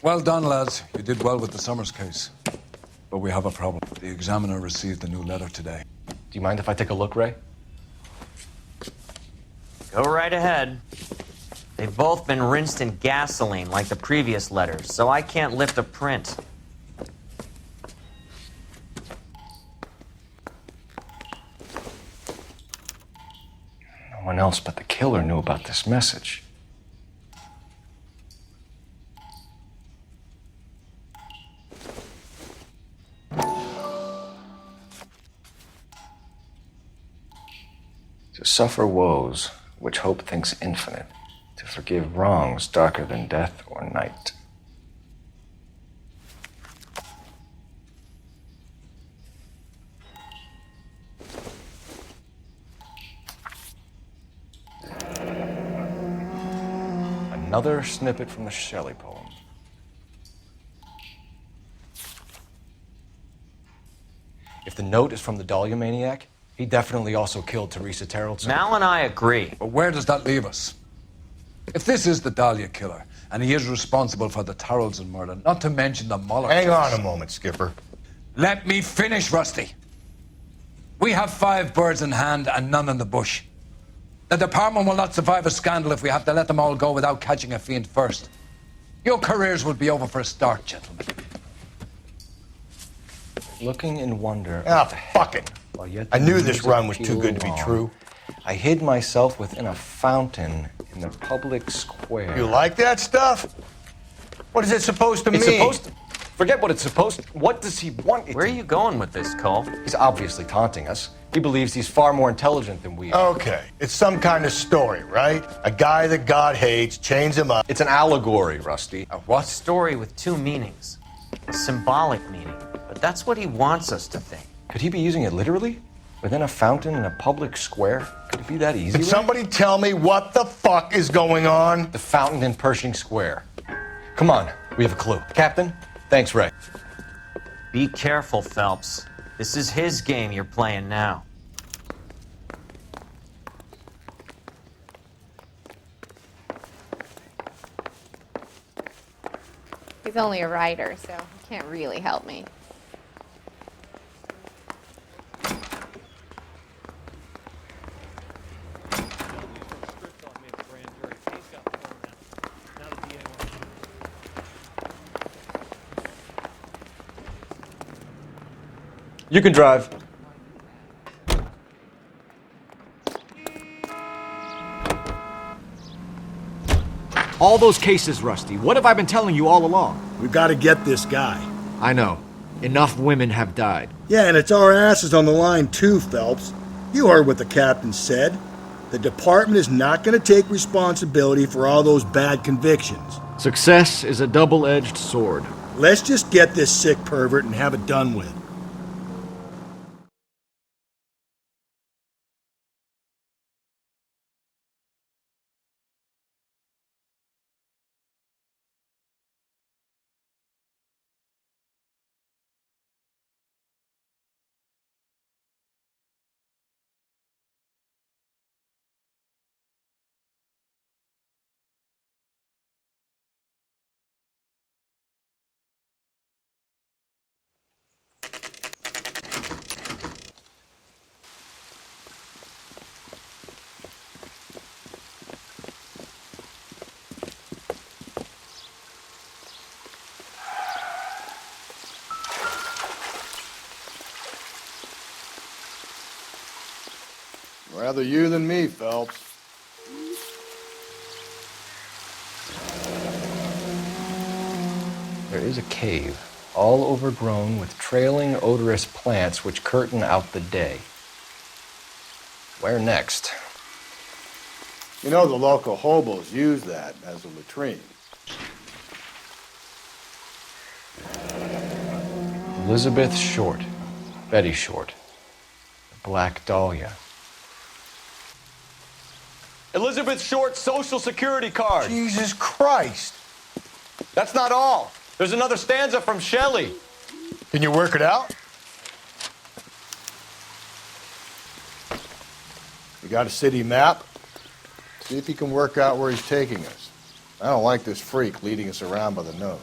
Well done, lads. You did well with the Summers case. But we have a problem. The examiner received a new letter today. Do you mind if I take a look, Ray? Go right ahead. They've both been rinsed in gasoline like the previous letters, so I can't lift a print. No one else but the killer knew about this message. To suffer woes which hope thinks infinite, to forgive wrongs darker than death or night. Another snippet from the Shelley poem. If the note is from the Dahlia maniac, he definitely also killed Teresa Terrellson. Mal and I agree. But where does that leave us? If this is the Dahlia killer, and he is responsible for the Tarrelson murder, not to mention the Muller Hang case. on a moment, Skipper. Let me finish, Rusty. We have 5 birds in hand and none in the bush. The department will not survive a scandal if we have to let them all go without catching a fiend first. Your careers will be over for a start, gentlemen. Looking in wonder. Ah, fuck it. I knew this run was too appeal good to be long, true. I hid myself within a fountain in the public square. You like that stuff? What is it supposed to It's mean? supposed to... Forget what it's supposed to... What does he want it Where are to... you going with this, Cole? He's obviously taunting us. He believes he's far more intelligent than we are. Okay, it's some kind of story, right? A guy that God hates, chains him up. It's an allegory, Rusty. A what? Story with 2 meanings. A symbolic meaning. But that's what he wants us to think. Could he be using it literally? Within a fountain in a public square? Could it be that easy? Can somebody tell me what the fuck is going on? The fountain in Pershing Square. Come on, we have a clue. Captain, thanks, Ray. Be careful, Phelps. This is his game you're playing now. He's only a writer, so he can't really help me. You can drive. All those cases, Rusty. What have I been telling you all along? We've got to get this guy. I know. Enough women have died. Yeah, and it's our asses on the line too, Phelps. You heard what the captain said. The department is not going to take responsibility for all those bad convictions. Success is a double-edged sword. Let's just get this sick pervert and have it done with. Rather you than me, Phelps. There is a cave, all overgrown with trailing, odorous plants which curtain out the day. Where next? You know the local hobos use that as a latrine. Elizabeth Short, Betty Short, the Black Dahlia. Elizabeth Short's Social Security card. Jesus Christ. That's not all. There's another stanza from Shelley. Can you work it out? You got a city map? See if you can work out where he's taking us. I don't like this freak leading us around by the nose.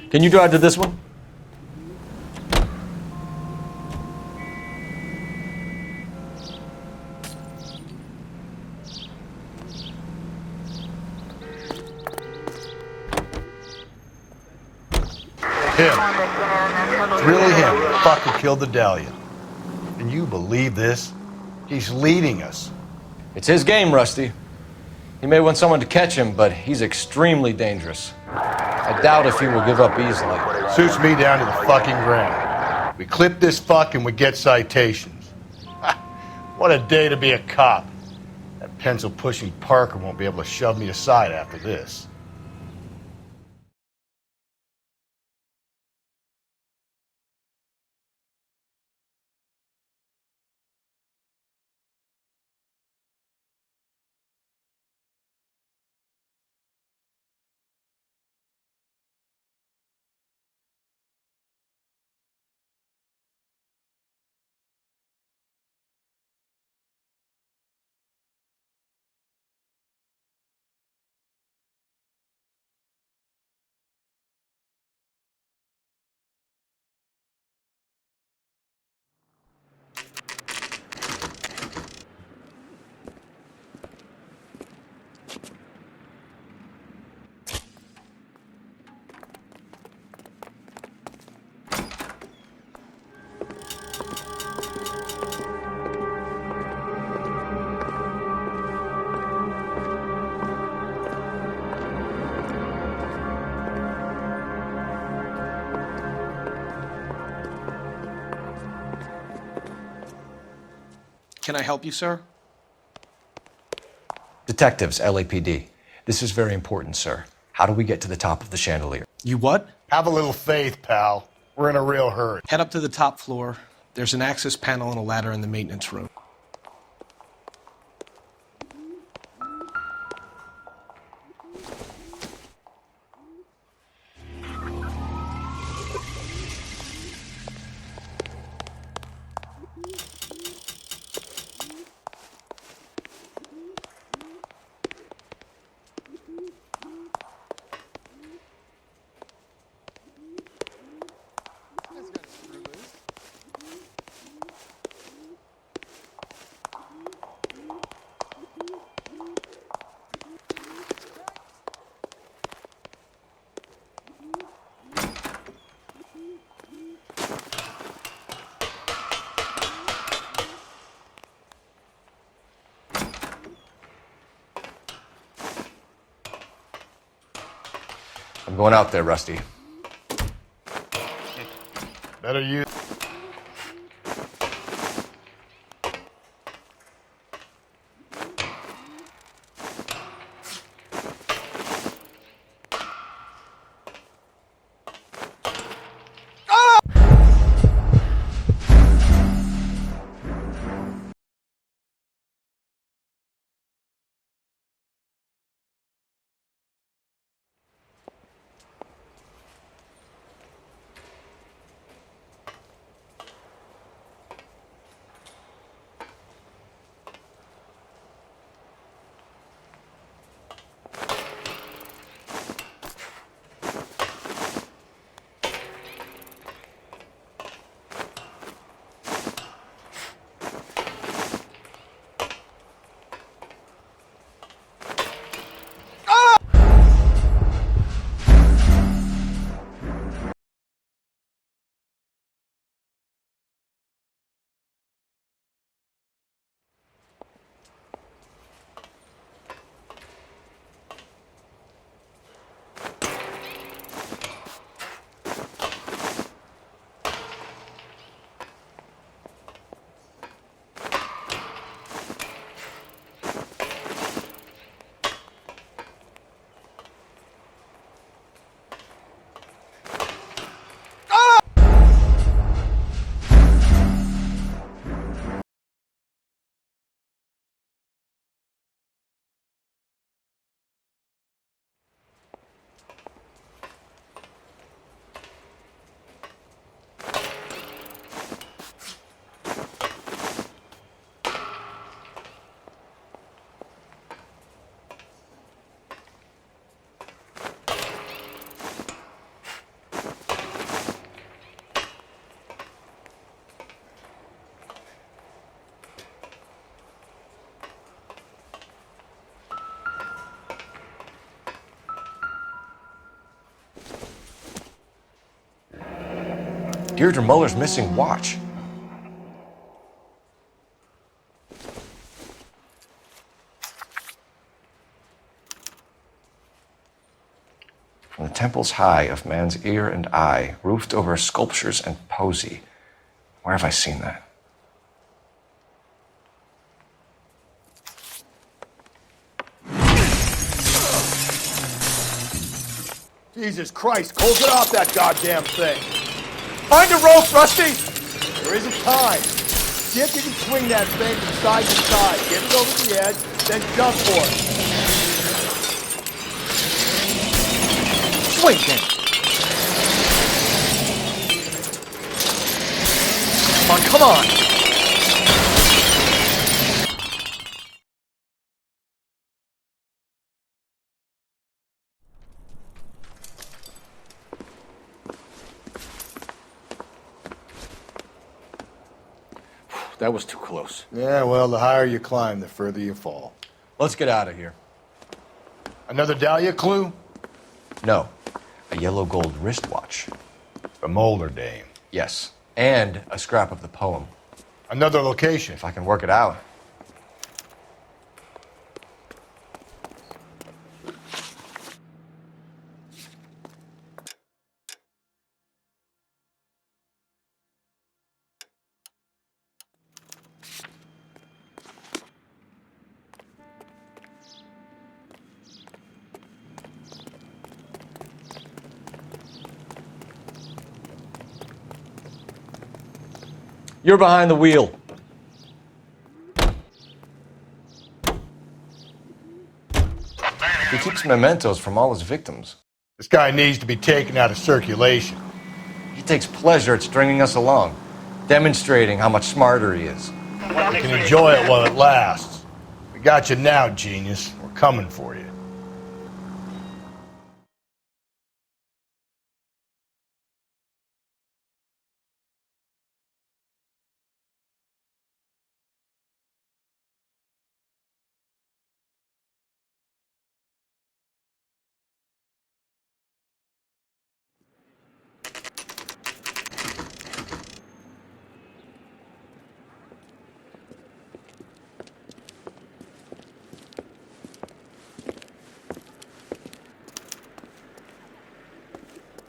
Can you drive to this one? Him. It's really him. Fucker killed the Dahlia. And you believe this? He's leading us. It's his game, Rusty. He may want someone to catch him, but he's extremely dangerous. I doubt if he will give up easily. Suits me down to the fucking ground. We clip this fuck and we get citations. What a day to be a cop. That pencil-pushing Parker won't be able to shove me aside after this. Can I help you, sir? Detectives, LAPD. This is very important, sir. How do we get to the top of the chandelier? You what? Have a little faith, pal. We're in a real hurry. Head up to the top floor. There's an access panel and a ladder in the maintenance room. I'm going out there, Rusty. Better use. Deirdre Muller's missing watch. From the temples high of man's ear and eye, roofed over sculptures and poesy. Where have I seen that? Jesus Christ, Cole, get off that goddamn thing. Find a rope, Rusty! There isn't time. See if you can swing that thing from side to side. Get it over the edge, then jump for it. Swing then. Come on. That was too close. Yeah, well, the higher you climb, the further you fall. Let's get out of here. Another Dahlia clue? No, a yellow gold wristwatch. The Molar Dame. Yes, and a scrap of the poem. Another location. If I can work it out. You're behind the wheel. He keeps mementos from all his victims. This guy needs to be taken out of circulation. He takes pleasure at stringing us along, demonstrating how much smarter he is. You can enjoy it while it lasts. We got you now, genius. We're coming for you.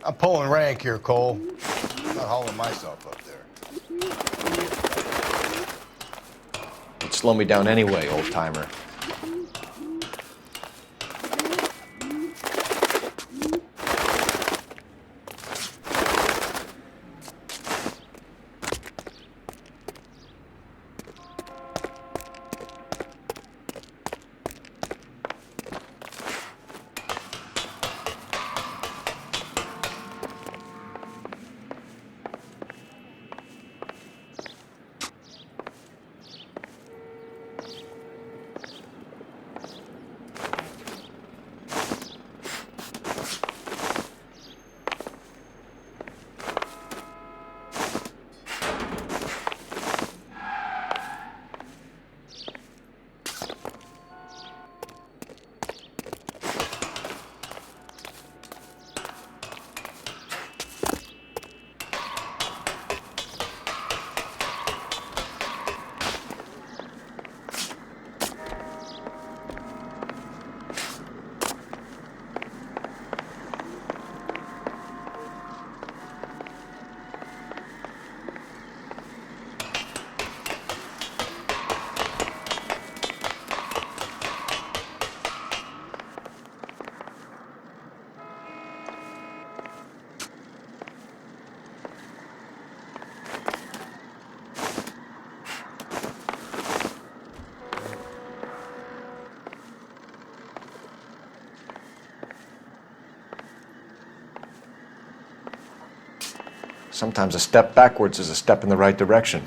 I'm pulling rank here, Cole. I'm not hauling myself up there. It'd slow me down anyway, old-timer. Sometimes a step backwards is a step in the right direction.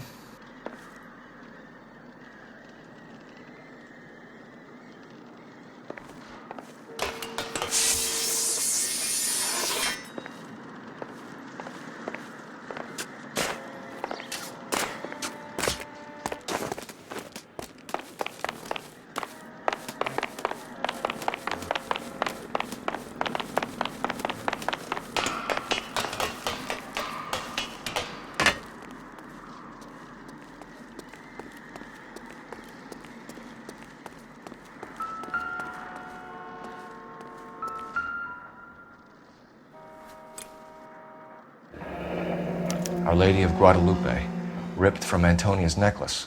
Our Lady of Guadalupe, ripped from Antonia's necklace.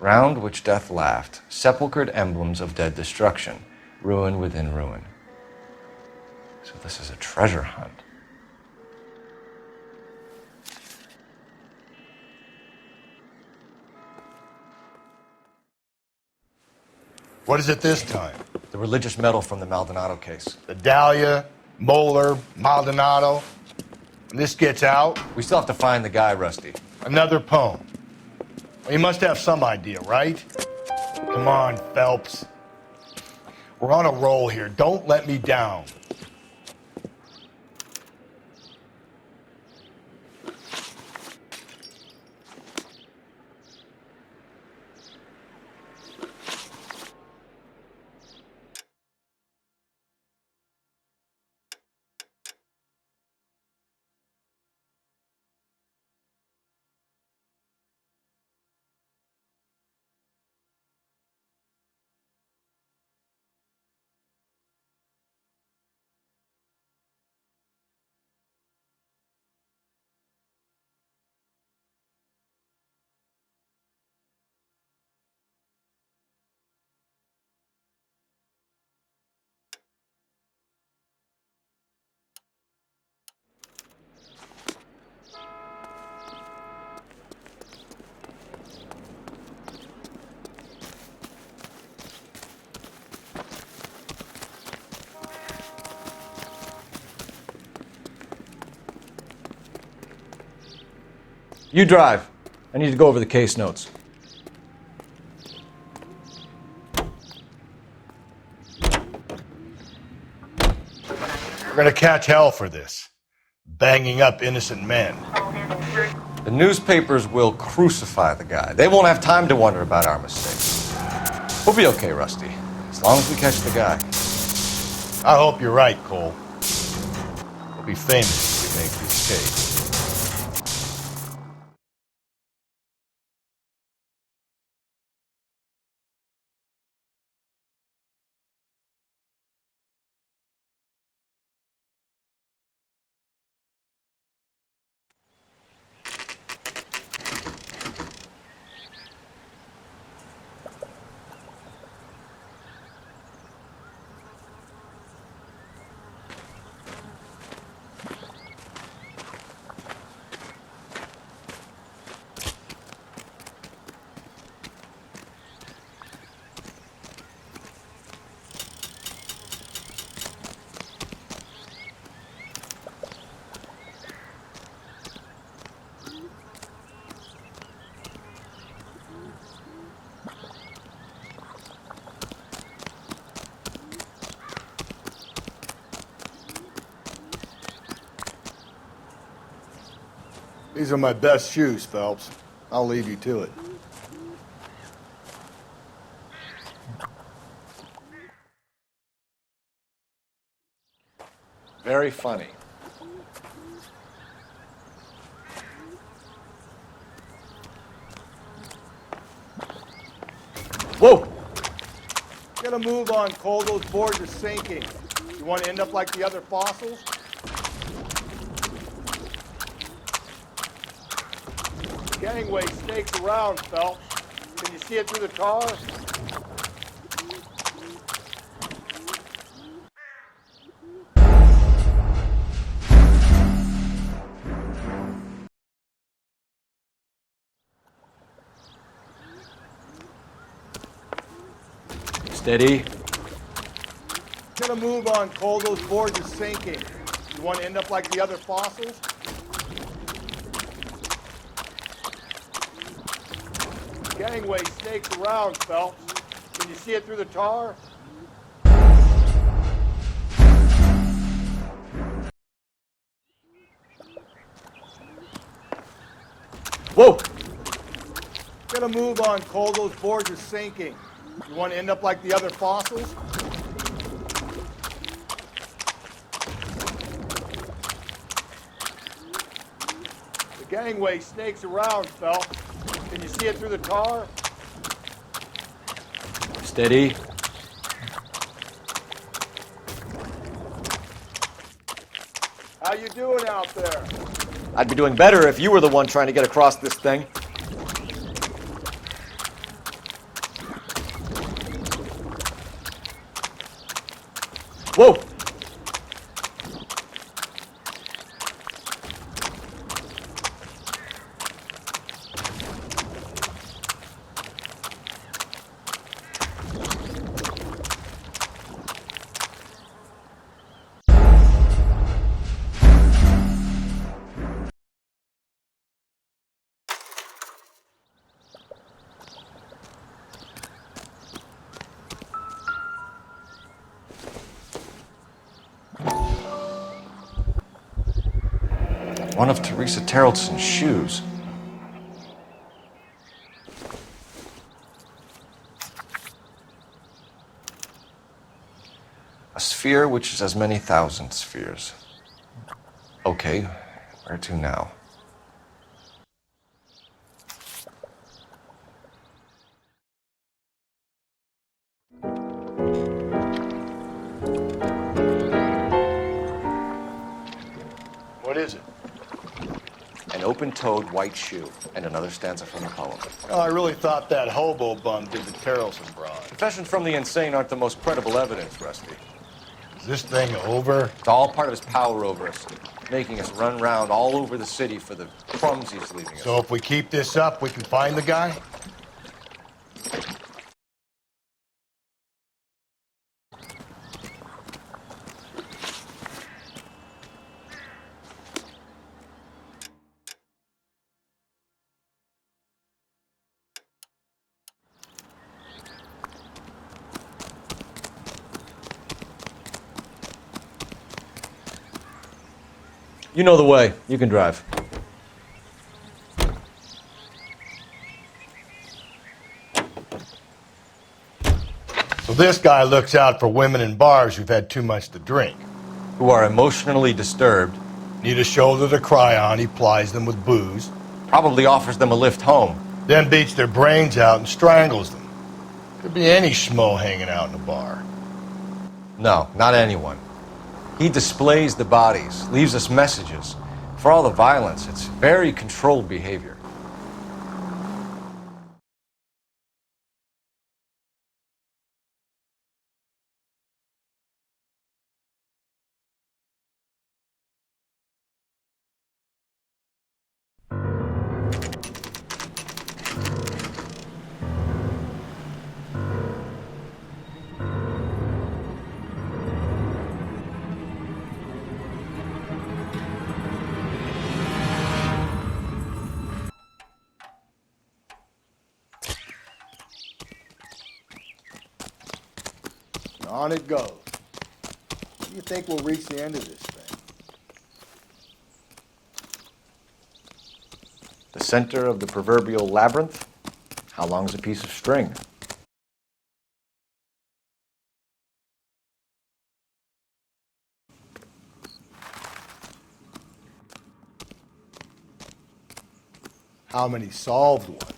Round which death laughed, sepulchred emblems of dead destruction, ruin within ruin. So this is a treasure hunt. What is it this time? The religious medal from the Maldonado case. The Dahlia, Moeller, Maldonado. When this gets out, We still have to find the guy, Rusty. another poem. Well, you must have some idea, right? Come on, Phelps. We're on a roll here. Don't let me down. You drive. I need to go over the case notes. We're gonna catch hell for this. Banging up innocent men. The newspapers will crucify the guy. They won't have time to wonder about our mistakes. We'll be okay, Rusty, as long as we catch the guy. I hope you're right, Cole. We'll be famous if we make this case. These are my best shoes, Phelps. I'll leave you to it. Very funny. Whoa! Get a move on, Cole. Those boards are sinking. You want to end up like the other fossils? Gangway snakes around, Phelps. Can you see it through the tar? Steady. Get a move on, Cole. Those boards are sinking. You want to end up like the other fossils? Gangway snakes around, Phelps. Can you see it through the tar? Whoa! Get a move on, Cole. Those boards are sinking. You want to end up like the other fossils? The gangway snakes around, Phelps. Can you see it through the tar? Steady. How you doing out there? I'd be doing better if you were the one trying to get across this thing. Whoa! One of Teresa Terrelson's shoes. A sphere which is as many thousand spheres. Okay, where to now? What is it? An open-toed white shoe, and another stanza from the poem. Oh, I really thought that hobo bum did the Terrelson broad. Confessions from the insane aren't the most credible evidence, Rusty. Is this thing over? It's all part of his power over us, making us run round all over the city for the crumbs he's leaving us. So if we keep this up, we can find the guy? You know the way. You can drive. So this guy looks out for women in bars who've had too much to drink. Who are emotionally disturbed. Need a shoulder to cry on, he plies them with booze. Probably offers them a lift home. Then beats their brains out and strangles them. Could be any schmo hanging out in a bar. No, not anyone. He displays the bodies, leaves us messages. For all the violence, it's very controlled behavior. On it goes. Do you think we'll reach the end of this thing? The center of the proverbial labyrinth? How long's a piece of string? How many solved ones?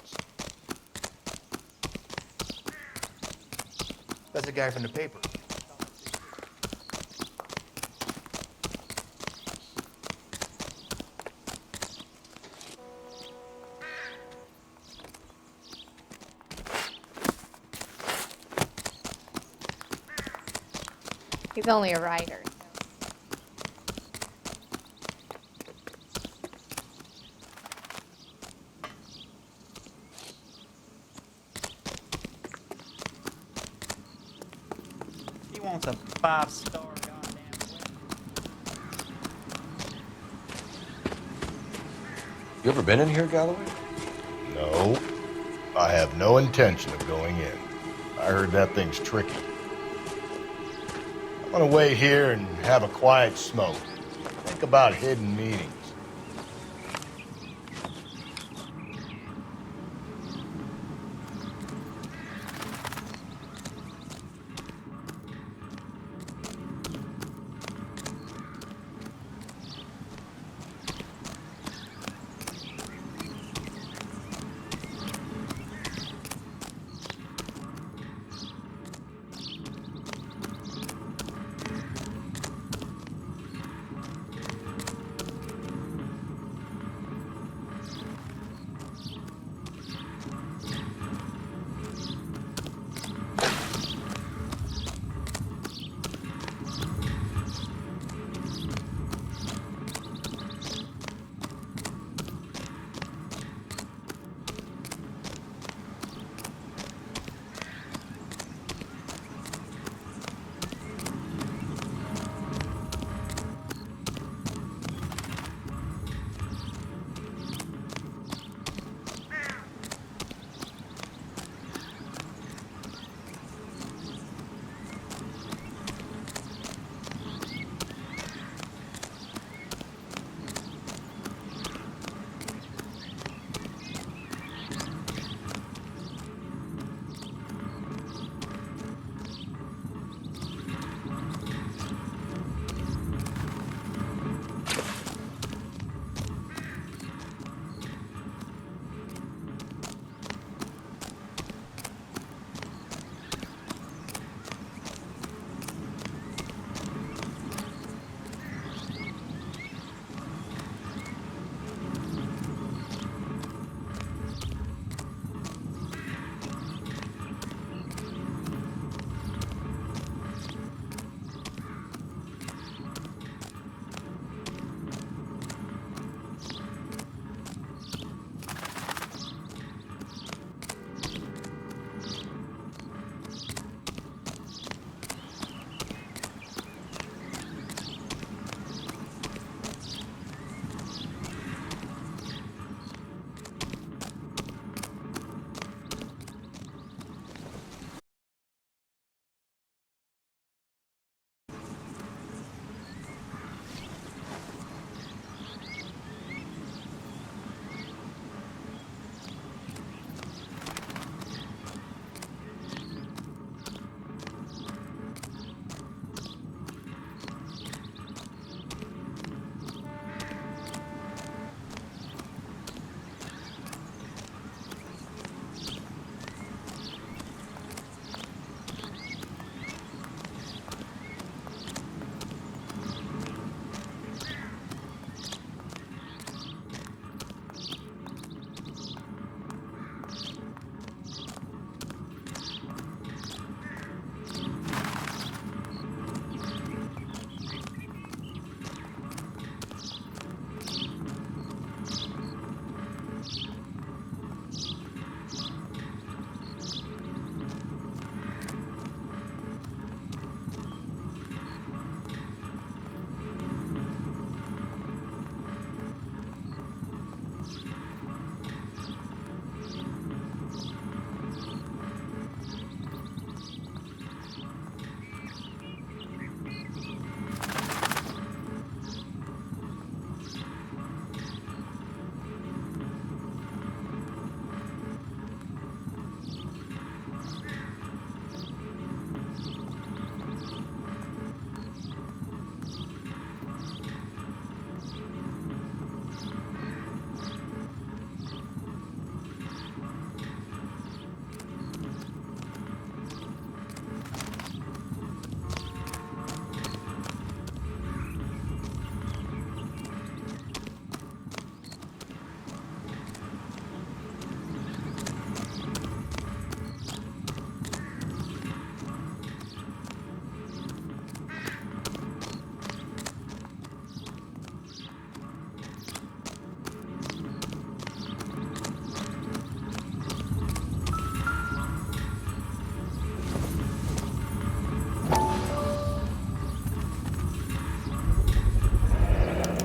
That's a guy from the paper. He's only a writer. He wants a 5-star goddamn wedding. You ever been in here, Galloway? No, I have no intention of going in. I heard that thing's tricky. I'm gonna wait here and have a quiet smoke. Think about hidden meetings.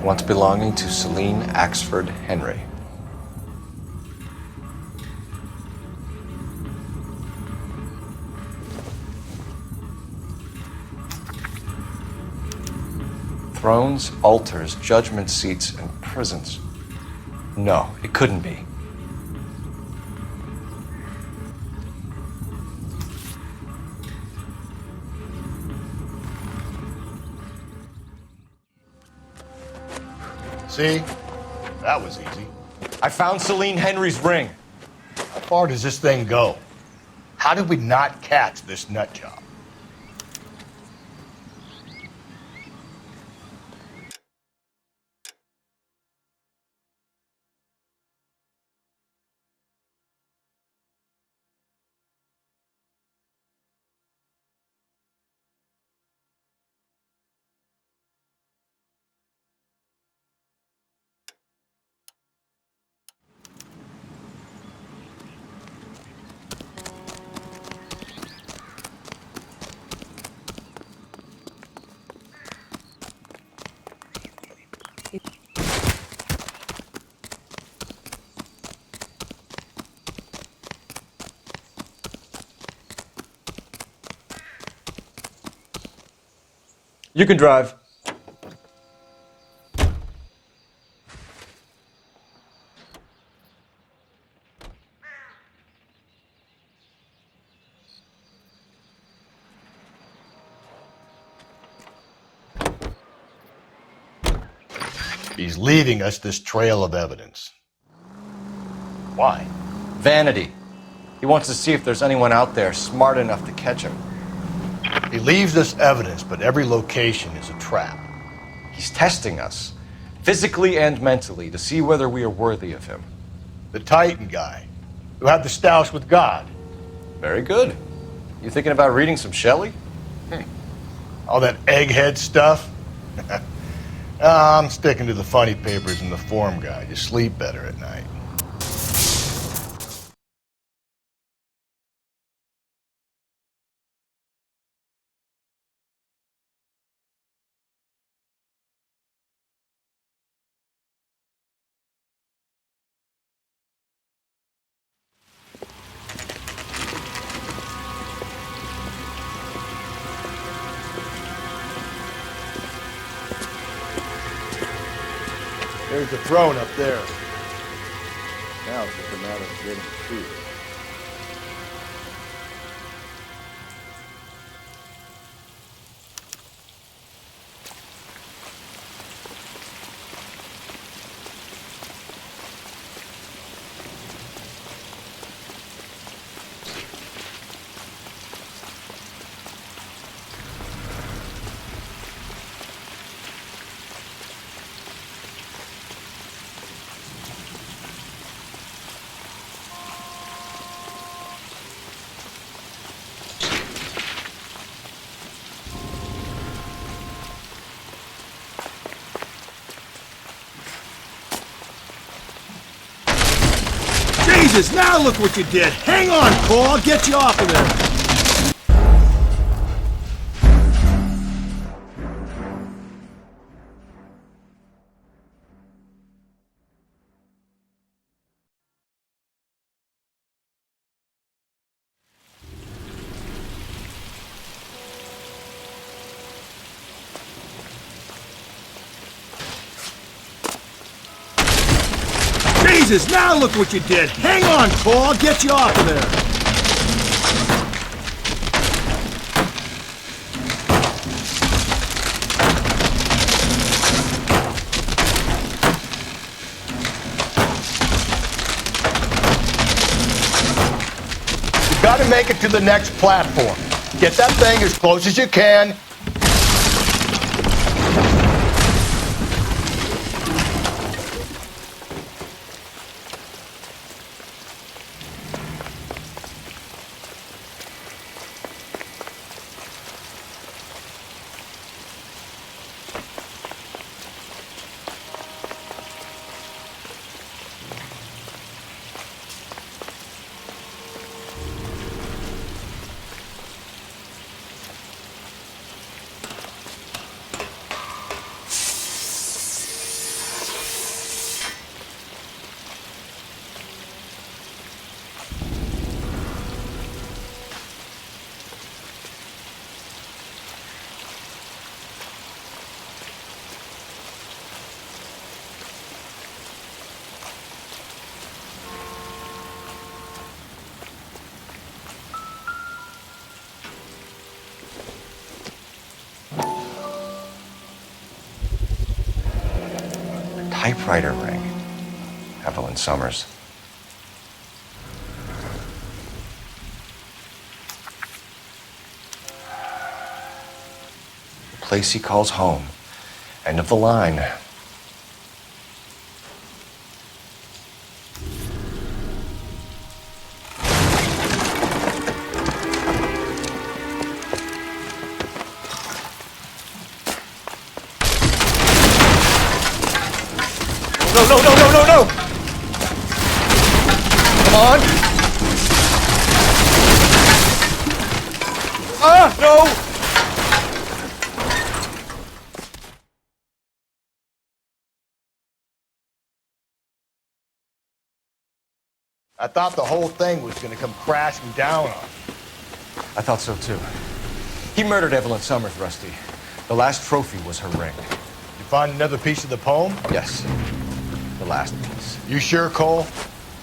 once belonging to Celine Axford Henry. Thrones, altars, judgment seats, and prisons. No, it couldn't be. See? That was easy. I found Celine Henry's ring. How far does this thing go? How did we not catch this nut job? You can drive. He's leaving us this trail of evidence. Why? Vanity. He wants to see if there's anyone out there smart enough to catch him. He leaves us evidence, but every location is a trap. He's testing us, physically and mentally, to see whether we are worthy of him. The Titan guy, who had the stoush with God. Very good. You thinking about reading some Shelley? All that egghead stuff? I'm sticking to the funny papers and the form guide. You sleep better at night. There's the throne up there. Now it's just a matter of getting to it. Jesus, now look what you did. Hang on, Cole. I'll get you off of there. Jesus, now look what you did. Hang on, Cole. I'll get you off of there. You gotta make it to the next platform. Get that thing as close as you can. typewriter ring. Evelyn Summers. The place he calls home. End of the line. No! Come on! Ah, no! I thought the whole thing was gonna come crashing down on us. I thought so too. He murdered Evelyn Summers, Rusty. The last trophy was her ring. You find another piece of the poem? Yes. The last piece. You sure, Cole?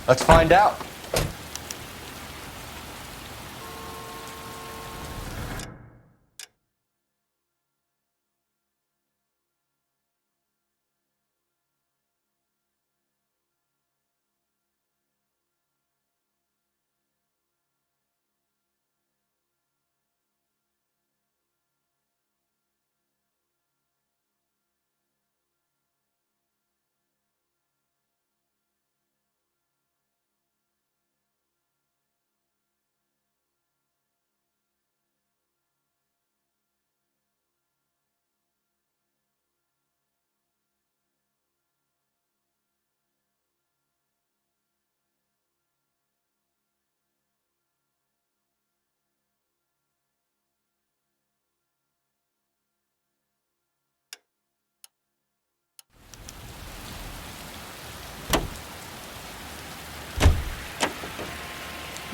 Let's find out.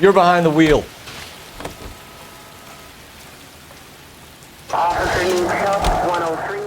You're behind the wheel. Officer needs help, 103.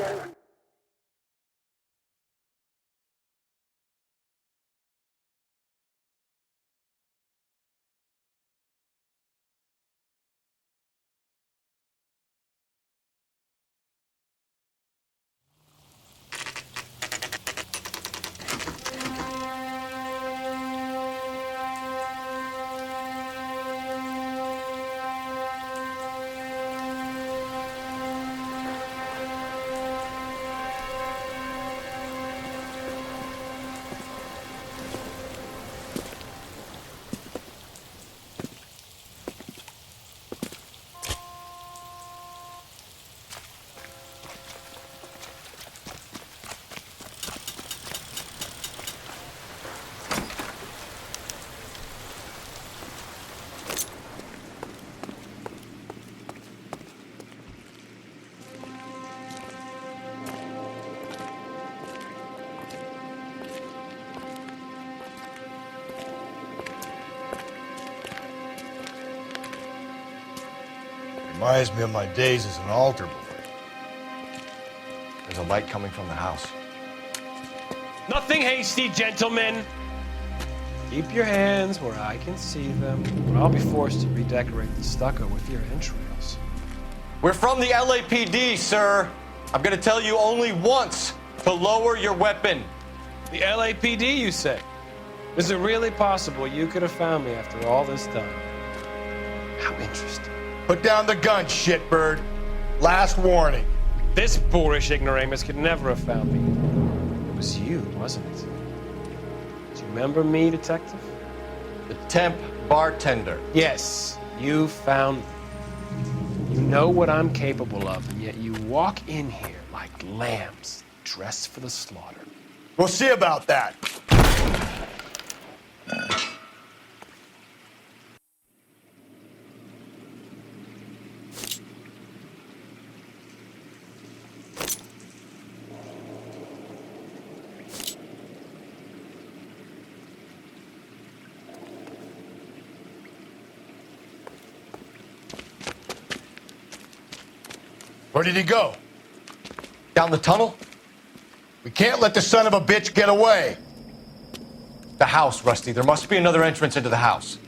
Reminds me of my days as an altar boy. There's a light coming from the house. Nothing hasty, gentlemen. Keep your hands where I can see them, or I'll be forced to redecorate the stucco with your entrails. We're from the LAPD, sir. I'm gonna tell you only once to lower your weapon. The LAPD, you say? Is it really possible you could have found me after all this time? How interesting. Put down the gun, shitbird. Last warning. This boorish ignoramus could never have found me. It was you, wasn't it? Do you remember me, detective? The temp bartender. Yes, you found me. You know what I'm capable of, and yet you walk in here like lambs dressed for the slaughter. We'll see about that. Where did he go? Down the tunnel? We can't let the son of a bitch get away. The house, Rusty. There must be another entrance into the house.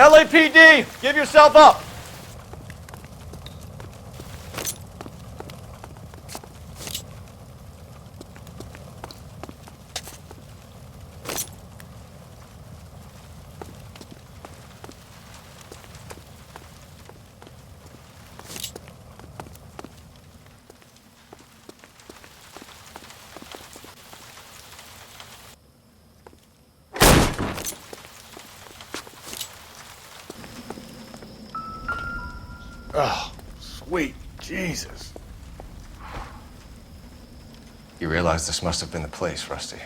LAPD, give yourself up! Oh, sweet Jesus. You realize this must have been the place, Rusty.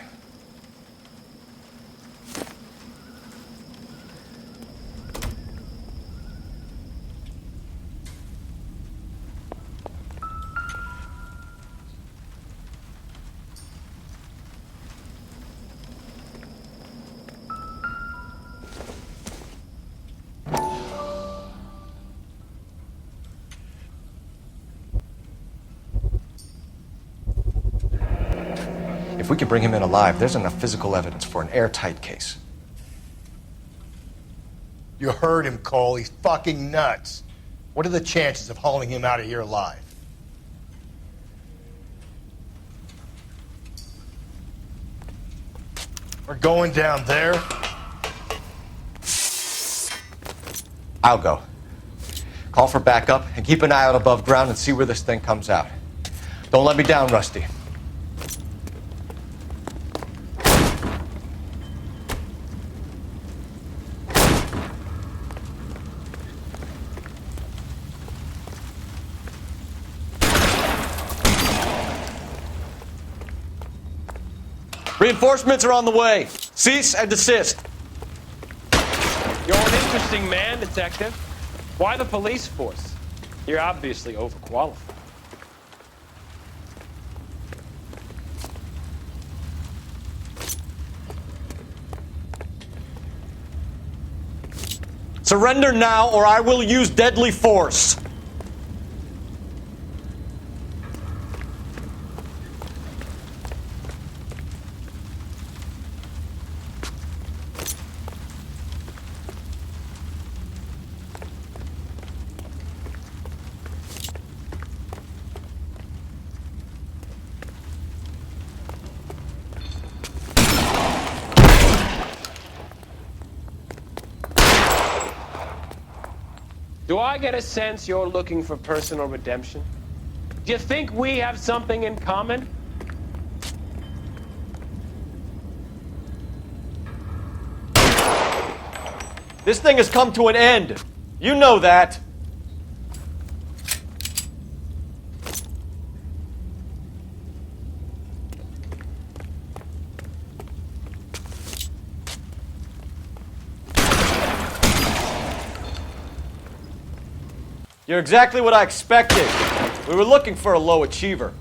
If we can bring him in alive, there's enough physical evidence for an airtight case. You heard him, Cole. He's fucking nuts. What are the chances of hauling him out of here alive? We're going down there. I'll go. Call for backup and keep an eye out above ground and see where this thing comes out. Don't let me down, Rusty. Reinforcements are on the way. Cease and desist. You're an interesting man, Detective. Why the police force? You're obviously overqualified. Surrender now or I will use deadly force. Do I get a sense you're looking for personal redemption? Do you think we have something in common? This thing has come to an end. You know that. You're exactly what I expected. We were looking for a low achiever.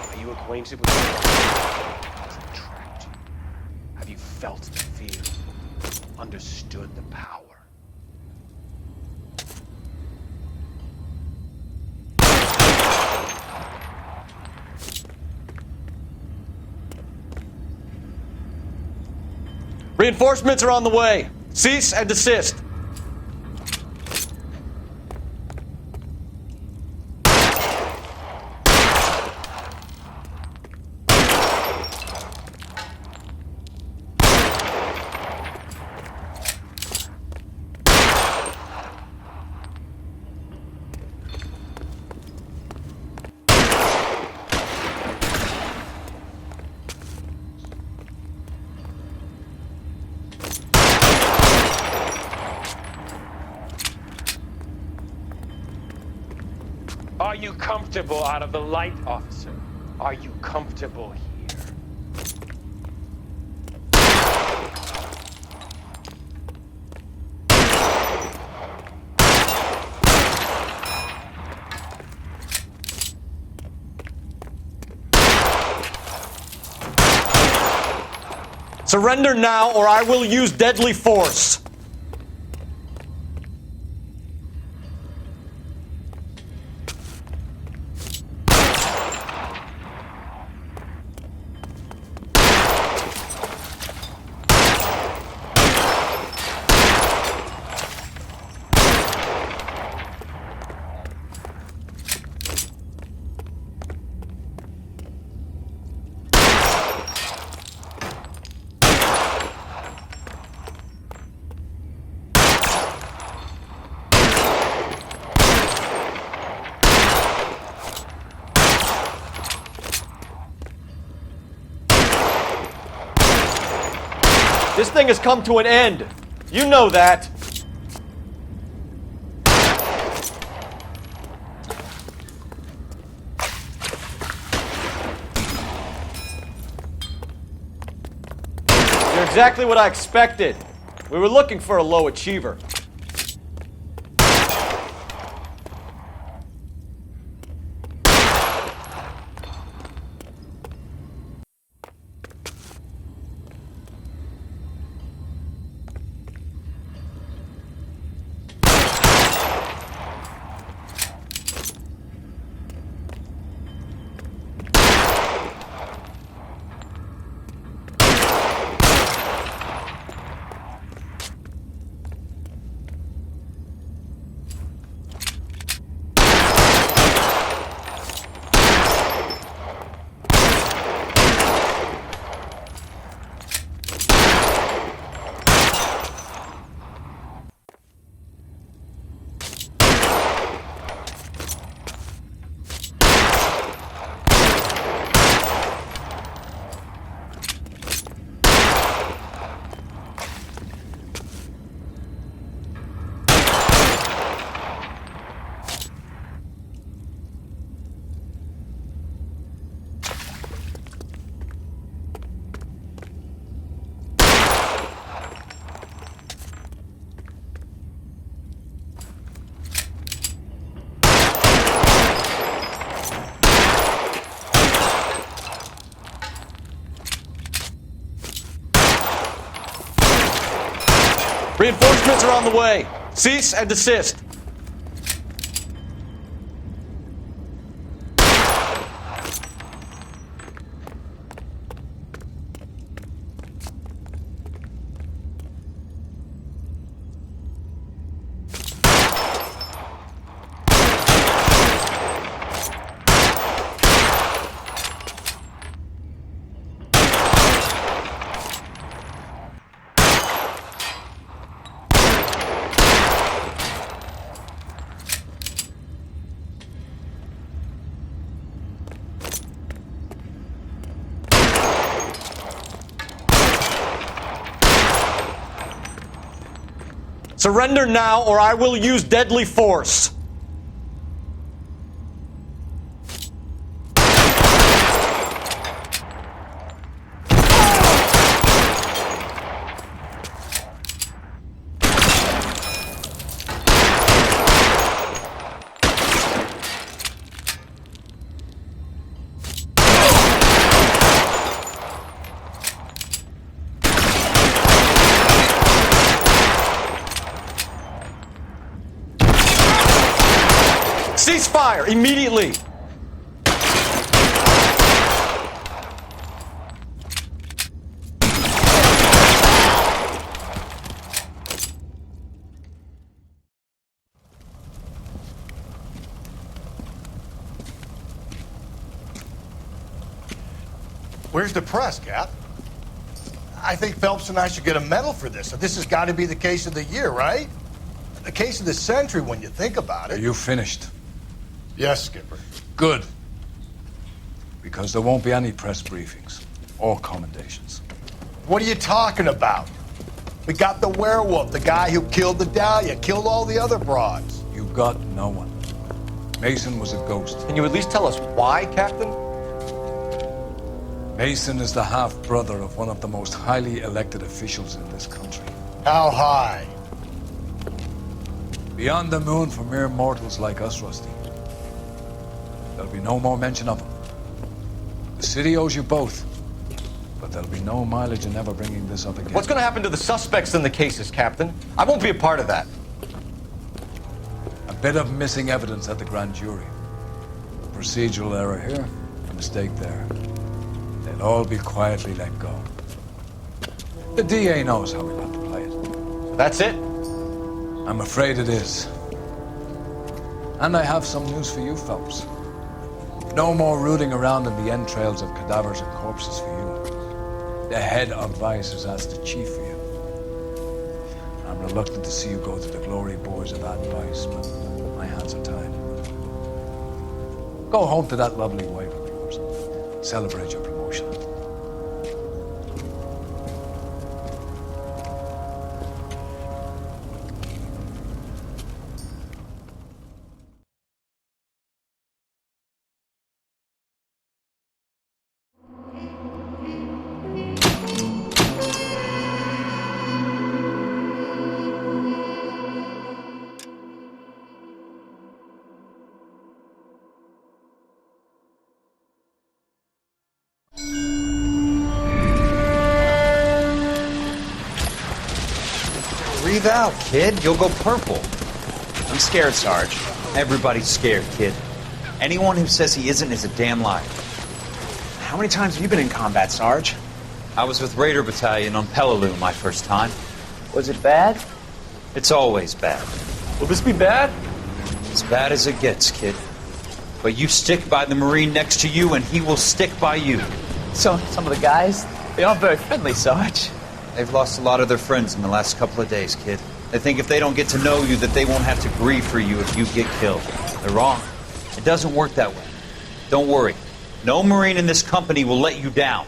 Are you acquainted with has it trapped you? Have you felt the fear? Understood the power? Reinforcements are on the way. Cease and desist. Are you comfortable out of the light, officer? Are you comfortable here? Surrender now, or I will use deadly force. This thing has come to an end. You know that. You're exactly what I expected. We were looking for a low achiever. Reinforcements are on the way. Cease and desist. Surrender now, or I will use deadly force. Cease fire immediately! Where's the press, Cap? I think Phelps and I should get a medal for this. This has got to be the case of the year, right? The case of the century when you think about Are it. you finished? Yes, Skipper. Good. Because there won't be any press briefings or commendations. What are you talking about? We got the werewolf, the guy who killed the Dahlia, killed all the other broads. You got no one. Mason was a ghost. Can you at least tell us why, Captain? Mason is the half-brother of one of the most highly elected officials in this country. How high? Beyond the moon for mere mortals like us, Rusty. There'll be no more mention of him. The city owes you both. But there'll be no mileage in ever bringing this up again. What's going to happen to the suspects in the cases, Captain? I won't be a part of that. A bit of missing evidence at the grand jury. A procedural error here, a mistake there. They'll all be quietly let go. The DA knows how we got to play it. That's it? I'm afraid it is. And I have some news for you folks. No more rooting around in the entrails of cadavers and corpses for you. The head of Vice has asked the chief for you. I'm reluctant to see you go to the glory boys of advice, but my hands are tied. Go home to that lovely wife of yours. Celebrate your promotion. Breathe out, kid. You'll go purple. I'm scared, Sarge. Everybody's scared, kid. Anyone who says he isn't is a damn liar. How many times have you been in combat, Sarge? I was with Raider Battalion on Peleliu my first time. Was it bad? It's always bad. Will this be bad? As bad as it gets, kid. But you stick by the Marine next to you, and he will stick by you. So, some of the guys, they aren't very friendly, Sarge. They've lost a lot of their friends in the last couple of days, kid. They think if they don't get to know you, that they won't have to grieve for you if you get killed. They're wrong. It doesn't work that way. Don't worry. No Marine in this company will let you down.